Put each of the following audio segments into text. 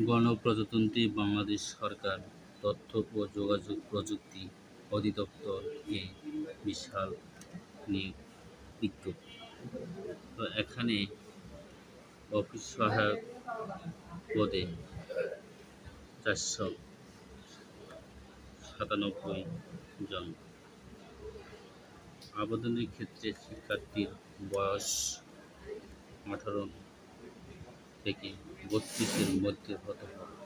গণপ্রজাতন্ত্রী বাংলাদেশ সরকার তথ্য ও যোগাযোগ প্রযুক্তি অধিদপ্তর এ বিশাল নিয়োগ বিজ্ঞপ্তি। তো এখানে অফিস সহায়ক পদে 497 জন। আবেদনের ক্ষেত্রে শিক্ষার্থীর বয়স 18 থেকে 32-এর মধ্যে হতে হবে।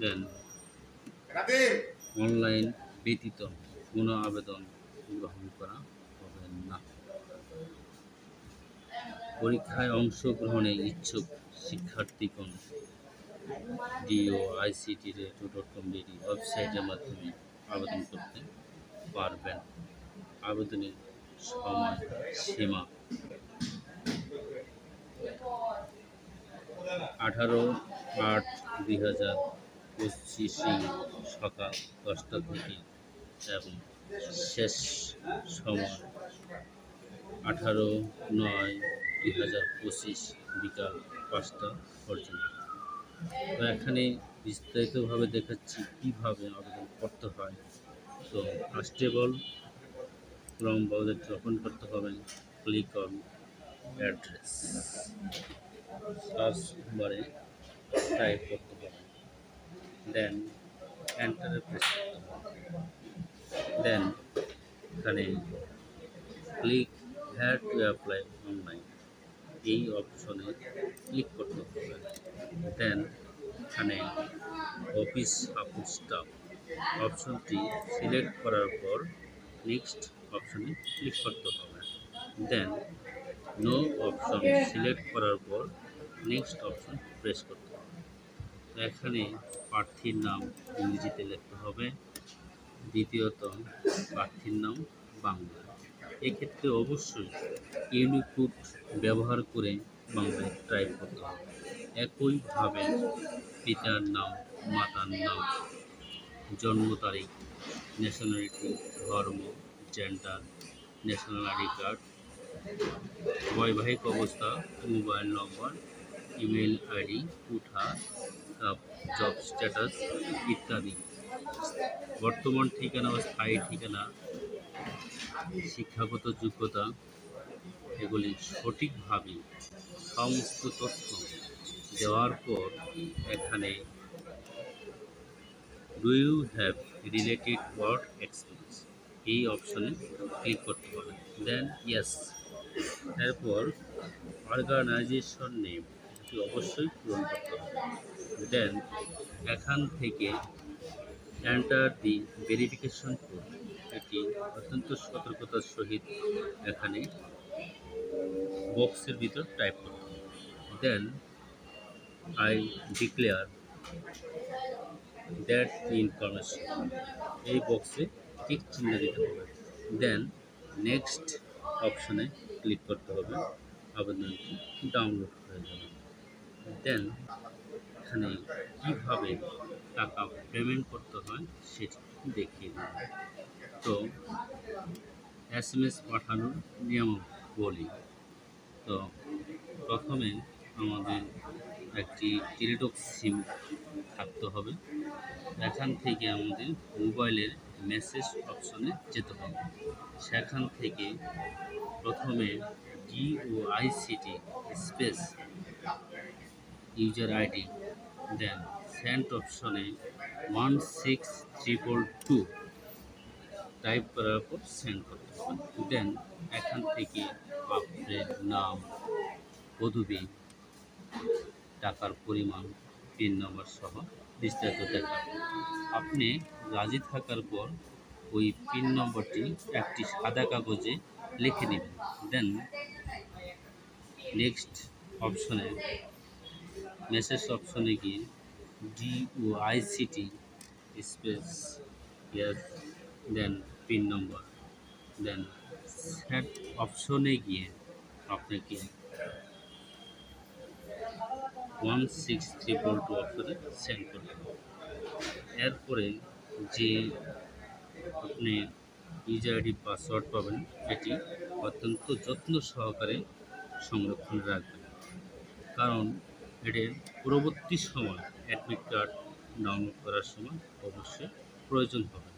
দেন অনলাইন ব্যতীত কোনো আবেদন গ্রহণ করা হবে না। পরীক্ষায় অংশগ্রহণে ইচ্ছুক শিক্ষার্থীগণ DOICT-RETU.com.BD ওয়েবসাইটের মাধ্যমে আবেদন করতে পারবেন। আবেদনের সময়সীমা 18/8/2025 সকাল 10টা থেকে এবং শেষ সময় 18/9/2025 বিকাল 5টা পর্যন্ত। তো এখানে বিস্তারিতভাবে দেখাচ্ছি কীভাবে আবেদন করতে হয়। তো ফার্স্ট অফ অল ফর্ম ব্রাউজারটি ওপেন করতে হবে। ক্লিক অন অ্যাড্রেস, সার্চ বারে টাইপ করতে হবে, দেন এন্টারে প্রেস করতে হবে। দেন এখানে click here to apply online এই অপশনে ক্লিক করতে হবে। দেন এখানে অফিস সাপোর্ট স্টাফ অপশনটি সিলেক্ট করার পর নেক্সট অপশনে ক্লিক করতে হবে। দেন নো অপশন সিলেক্ট করার পর নেক্সট অপশন প্রেস করতে হবে। তো এখানে প্রার্থীর নাম ইংরেজিতে লিখতে হবে, দ্বিতীয়ত প্রার্থীর নাম বাংলা। এক্ষেত্রে অবশ্যই ইউনিকোড ব্যবহার করে বাংলায় টাইপ করতে হবে। একইভাবে পিতার নাম, মাতার নাম, জন্ম তারিখ, ন্যাশনালিটি, ধর্ম, জেন্ডার, ন্যাশনাল আইডি কার্ড, বৈবাহিক অবস্থা, মোবাইল নম্বর, ইমেল আইডি, উঠা, জব স্ট্যাটাস ইত্যাদি, বর্তমান ঠিকানা ও স্থায়ী ঠিকানা, শিক্ষাগত যোগ্যতা, এগুলি সঠিকভাবে সমস্ত তথ্য দেওয়ার পর এখানে do you have related work experience এই অপশনে ক্লিক করতে হবে। দেন ইয়েস, এরপর অর্গানাইজেশন নেম এটি অবশ্যই পূরণ করতে হবে। দেন এখান থেকে এন্টার দি ভেরিফিকেশন কোড, এটি অত্যন্ত সতর্কতার সহিত এখানে বক্সের ভিতর টাইপ করতে হবে। Then I declare that information এই বক্সে টিক চিহ্ন দিতে হবে। দেন নেক্সট অপশনে ক্লিক করতে হবে, আবেদনটি ডাউনলোড হয়ে যাবে। দেন এখানে কীভাবে টাকা পেমেন্ট করতে হয় সেটি দেখিয়ে দেব। তো SMS পাঠানোর নিয়মাবলী, তো প্রথমে আমাদের একটি টেলিটক সিম থাকতে হবে। এখান থেকে আমাদের মোবাইলের মেসেজ অপশনে যেতে হবে। সেখান থেকে প্রথমে DOICT space user ID, then send অপশনে 16322 টাইপ করার পর সেন্ড করতে হবে। দেন এখান থেকে আপনার নাম, পদবি, টাকার পরিমাণ, পিন নম্বর সহ বিস্তারিত দেখাবে। আপনি রাজি থাকার পর ওই পিন নম্বরটি একটি সাদা কাগজে লিখে নেবেন। দেন নেক্সট অপশনে মেসেজ অপশনে গিয়ে DOICT স্পেস ইয়েস, দেন পিন নম্বর, দেন সেট অপশনে গিয়ে আপনাকে 16322 অপশনে সেন্ড করতে হবে। এরপরে যে আপনি ইউজার আইডি পাসওয়ার্ড পাবেন এটি অত্যন্ত যত্ন সহকারে সংরক্ষণ রাখবেন। কারণ এটির পরবর্তী সময় অ্যাডমিট কার্ড ডাউনলোড করার সময় অবশ্যই প্রয়োজন হবে।